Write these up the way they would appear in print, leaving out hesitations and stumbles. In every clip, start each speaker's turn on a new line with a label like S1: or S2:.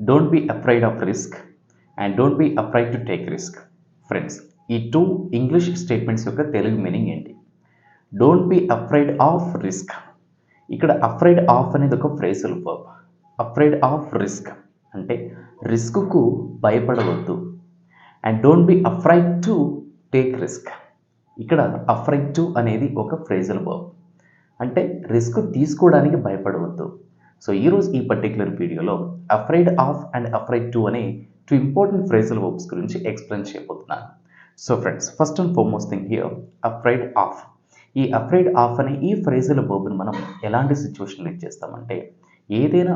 S1: Don't be afraid of risk and don't be afraid to take risk. Friends, ఈ two English statements యొక్క Telugu meaning ఏంటి? Don't be afraid of risk. ఇక్కడ afraid of అనేది ఒక phrasal verb. Afraid of risk అంటే రిస్క్కు భయపడవద్దు. And don't be afraid to take risk. ఇక్కడ అఫ్రైడ్ టు అనేది ఒక ఫ్రేజల్ వర్బ్ అంటే రిస్క్ తీసుకోవడానికి భయపడవద్దు. సో ఈరోజు ఈ పర్టికులర్ వీడియోలో afraid of and afraid to అనే టూ ఇంపార్టెంట్ ఫ్రేజల్ వర్బ్స్ గురించి ఎక్స్ప్లెయిన్ చేయబోతున్నాను. So friends, first and foremost thing here afraid of. ఈ అఫ్రైడ్ ఆఫ్ అనే ఈ ఫ్రేజల్ వర్బ్ని మనం ఎలాంటి సిచ్యువేషన్లో యూజ్ చేస్తామంటే ఏదైనా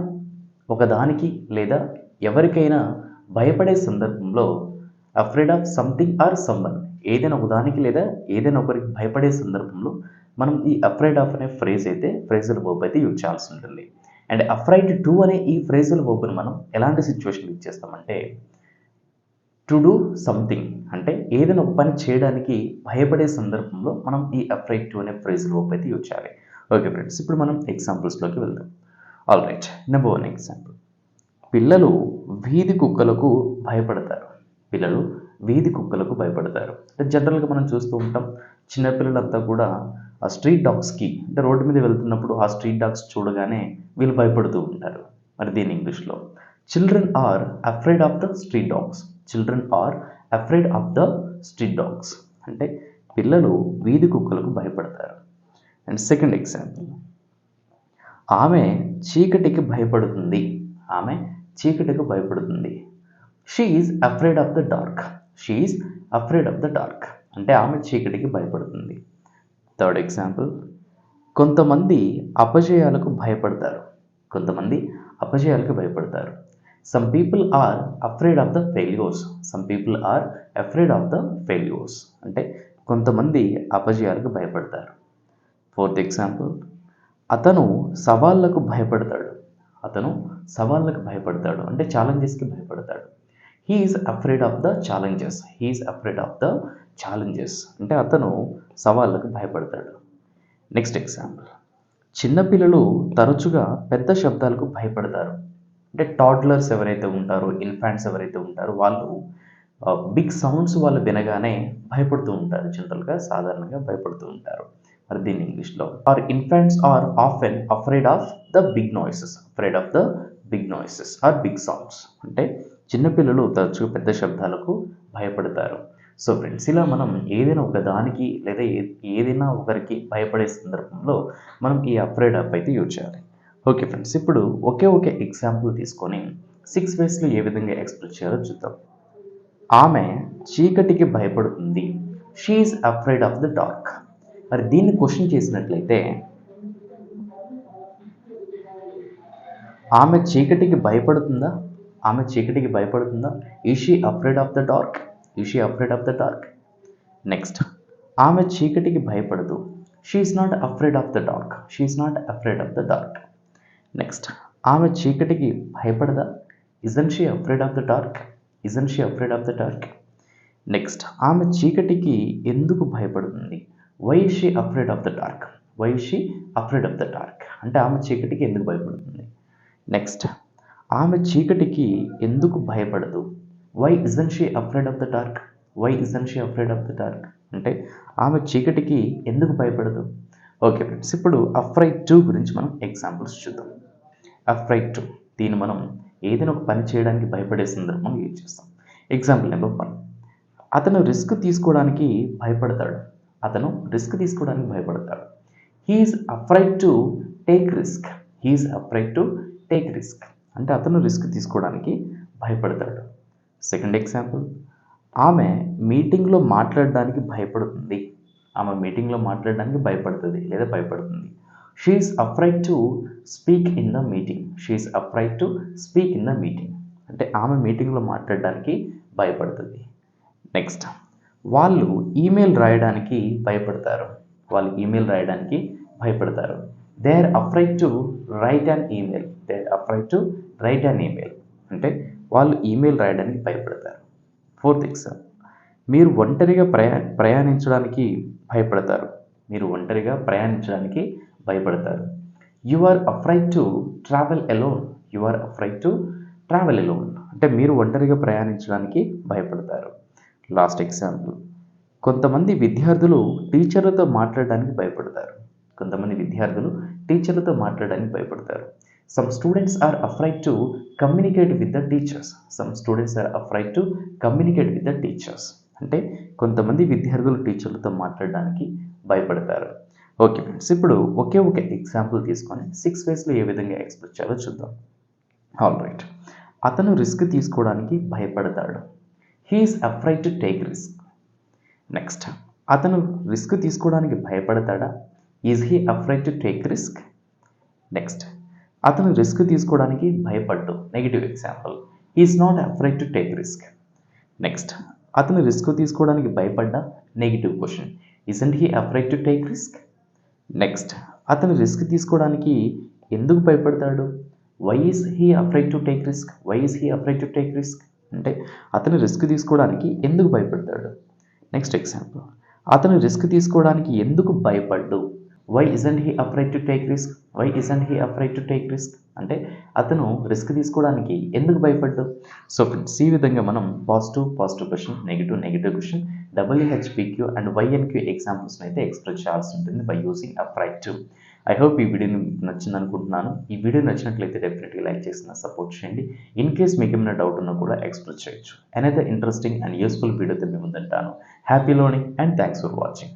S1: ఒకదానికి లేదా ఎవరికైనా భయపడే సందర్భంలో afraid of something or someone, ఏదైనా ఒకదానికి లేదా ఏదైనా ఒకరికి భయపడే సందర్భంలో మనం ఈ అఫ్రైడ్ ఆఫ్ అనే ఫ్రేజల్ వర్బ్ అయితే యూజ్ చేయాల్సి ఉంటుంది. అండ్ అఫ్రైడ్ టు అనే ఈ ఫ్రేజల్ వర్బ్ని మనం ఎలాంటి సిచ్యువేషన్ యూజ్ చేస్తామంటే టు డూ సంథింగ్, అంటే ఏదైనా ఒక పని చేయడానికి భయపడే సందర్భంలో మనం ఈ అఫ్రైడ్ టు అనే ఫ్రేజల్ వర్బ్ అయితే యూజ్ చేయాలి. ఓకే ఫ్రెండ్స్, ఇప్పుడు మనం ఎగ్జాంపుల్స్లోకి వెళ్దాం. All right, number 1 example. పిల్లలు వీధి కుక్కలకు భయపడతారు. పిల్లలు వీధి కుక్కలకు భయపడతారు. అంటే జనరల్గా మనం చూస్తూ ఉంటాం, చిన్నపిల్లలంతా కూడా ఆ స్ట్రీట్ డాగ్స్కి, అంటే రోడ్డు మీద వెళ్తున్నప్పుడు ఆ స్ట్రీట్ డాగ్స్ చూడగానే వీళ్ళు భయపడుతూ ఉంటారు. మరి దీని ఇంగ్లీష్లో children are afraid of the street dogs. Children are afraid of the street dogs అంటే పిల్లలు వీధి కుక్కలకు భయపడతారు. అండ్ సెకండ్ ఎగ్జాంపుల్, ఆమె చీకటికి భయపడుతుంది. ఆమె చీకటికి భయపడుతుంది. She is afraid of the dark. She is afraid of the dark అంటే ఆమె చీకటికి భయపడుతుంది. థర్డ్ ఎగ్జాంపుల్, కొంతమంది అపజయాలకు భయపడతారు. కొంతమంది అపజయాలకు భయపడతారు. Some people are afraid of the failures. Some people are afraid of the failures అంటే కొంతమంది అపజయాలకు భయపడతారు. ఫోర్త్ ఎగ్జాంపుల్, అతను సవాళ్లకు భయపడతాడు. అతను సవాళ్ళకు భయపడతాడు అంటే ఛాలెంజెస్కి భయపడతాడు. He is afraid of the challenges. He is afraid of the challenges అంటే అతను సవాళ్ళకు భయపడతాడు. నెక్స్ట్ ఎగ్జాంపుల్, చిన్నపిల్లలు తరచుగా పెద్ద శబ్దాలకు భయపడతారు. అంటే టాడ్లర్స్ ఎవరైతే ఉంటారో, ఇన్ఫాంట్స్ ఎవరైతే ఉంటారో వాళ్ళు బిగ్ సౌండ్స్ వాళ్ళు వినగానే భయపడుతూ ఉంటారు. జనరల్గా సాధారణంగా భయపడుతూ ఉంటారు. మరి దీని ఇంగ్లీష్లో are infants are often afraid of the big noises. Afraid of the big noises or big sounds అంటే చిన్నపిల్లలు తరచుగా పెద్ద శబ్దాలకు భయపడతారు. సో ఫ్రెండ్స్, ఇలా మనం ఏదైనా ఒక దానికి లేదా ఏదైనా ఒకరికి భయపడే సందర్భంలో మనం ఈ అఫ్రైడ్ ఆఫ్ అయితే యూజ్ చేయాలి. ఓకే ఫ్రెండ్స్, ఇప్పుడు ఒకే ఎగ్జాంపుల్ తీసుకొని 6 వేస్లో ఏ విధంగా ఎక్స్ప్రెస్ చేయాలో చూద్దాం. ఆమె చీకటికి భయపడుతుంది. She is afraid of the dark. మరి దీన్ని క్వశ్చన్ చేసినట్లయితే ఆమె చీకటికి భయపడుతుందా? ఆమె చీకటికి భయపడుతుందా? Is she afraid of the dark? Is she afraid of the dark? Next, ఆమె చీకటికి భయపడదు. She is not afraid of the dark. She is not afraid of the dark. Next, ఆమె చీకటికి భయపడదా? Isn't she afraid of the dark? Isn't she afraid of the dark? Next, ఆమె చీకటికి ఎందుకు భయపడుతుంది? Why is she afraid of the dark? Why is she afraid of the dark అంటే ఆమె చీకటికి ఎందుకు భయపడుతుంది? నెక్స్ట్, ఆమె చీకటికి ఎందుకు భయపడదు? Why isn't she afraid of the dark? Why isn't she afraid of the dark అంటే ఆమె చీకటికి ఎందుకు భయపడదు? ఓకే ఫ్రెండ్స్, ఇప్పుడు అఫ్రైడ్ టు గురించి మనం ఎగ్జాంపుల్స్ చూద్దాం. అఫ్రైడ్ టు, దీన్ని మనం ఏదైనా ఒక పని చేయడానికి భయపడే సందర్భంలో యూజ్ చేస్తాం. ఎగ్జాంపుల్ నెంబర్ 1, అతను రిస్క్ తీసుకోవడానికి భయపడతాడు. అతను రిస్క్ తీసుకోవడానికి భయపడతాడు. He is afraid to take risk. He is afraid to take risk అంటే అతను రిస్క్ తీసుకోవడానికి భయపడతాడు. సెకండ్ ఎగ్జాంపుల్, ఆమె మీటింగ్లో మాట్లాడడానికి భయపడుతుంది. ఆమె మీటింగ్లో మాట్లాడడానికి భయపడుతుంది లేదా భయపడుతుంది. She is afraid to speak in the meeting. She is afraid to speak in the meeting అంటే ఆమె మీటింగ్లో మాట్లాడడానికి భయపడుతుంది. నెక్స్ట్, వాళ్ళు ఈమెయిల్ రాయడానికి భయపడతారు. వాళ్ళు ఈమెయిల్ రాయడానికి భయపడతారు. They are afraid to write an email. They are afraid to write an email అంటే వాళ్ళు ఈమెయిల్ రాయడానికి భయపడతారు. ఫోర్త్ ఎగ్జాంపుల్, మీరు ఒంటరిగా ప్రయాణించడానికి భయపడతారు. మీరు ఒంటరిగా ప్రయాణించడానికి భయపడతారు. You are afraid to travel alone. You are afraid to travel alone అంటే మీరు ఒంటరిగా ప్రయాణించడానికి భయపడతారు. లాస్ట్ ఎగ్జాంపుల్, కొంతమంది విద్యార్థులు టీచర్లతో మాట్లాడడానికి భయపడతారు. కొంతమంది విద్యార్థులు టీచర్లతో మాట్లాడడానికి భయపడతారు. Some students are afraid to communicate with the teachers. Some students are afraid to communicate with the teachers అంటే కొంతమంది విద్యార్థులు టీచర్లతో మాట్లాడడానికి భయపడతారు. ఓకే ఫ్రెండ్స్, ఇప్పుడు ఒకే ఒక ఎగ్జాంపుల్ తీసుకొని 6 వేస్లో ఏ విధంగా ఎక్స్ప్రెస్ చేయాలో చూద్దాం. ఆల్ రైట్, అతను రిస్క్ తీసుకోవడానికి భయపడతాడు. He is afraid to take risk. Next, అతను రిస్క్ తీసుకోవడానికి భయపడతాడా? Is he afraid to take risk? Next, అతను రిస్క్ తీసుకోవడానికి భయపడ్డు. Negative example, is not afraid to take risk. Next, అతను రిస్క్ తీసుకోవడానికి భయపడ్డా? Negative question, isn't he afraid to take risk? Next, అతను రిస్క్ తీసుకోవడానికి ఎందుకు భయపడతాడు? Why is he afraid to take risk? Why is he afraid to take risk అంటే అతను risk తీసుకోవడానికి ఎందుకు భయపడతాడు? నెక్స్ట్ ఎగ్జాంపుల్, అతను రిస్క్ తీసుకోవడానికి ఎందుకు భయపడ్డు? Why isn't he afraid to take risk? Why isn't he afraid to take risk అంటే అతను రిస్క్ తీసుకోవడానికి ఎందుకు భయపడ్డు? సో ఫ్రెండ్స్, ఈ విధంగా మనం positive question, negative question, WHPQ and YNQ ఎగ్జాంపుల్స్ని అయితే ఎక్స్ప్రెస్ చేయాల్సి ఉంటుంది by using afraid to. I hope ఈ వీడియో మీకు నచ్చింది అనుకుంటున్నాను. ఈ వీడియో నచ్చినట్లయితే డెఫినెట్గా లైక్ చేసి సపోర్ట్ చేయండి. ఇన్ కేస్ మీకు ఏమైనా డౌట్ ఉన్నా కూడా ఎక్స్ప్రెస్ చేయొచ్చు. అనదర్ ఇంట్రెస్టింగ్ అండ్ యూస్ఫుల్ వీడియోతో మీ ముందుంటాను. Happy learning and thanks for watching.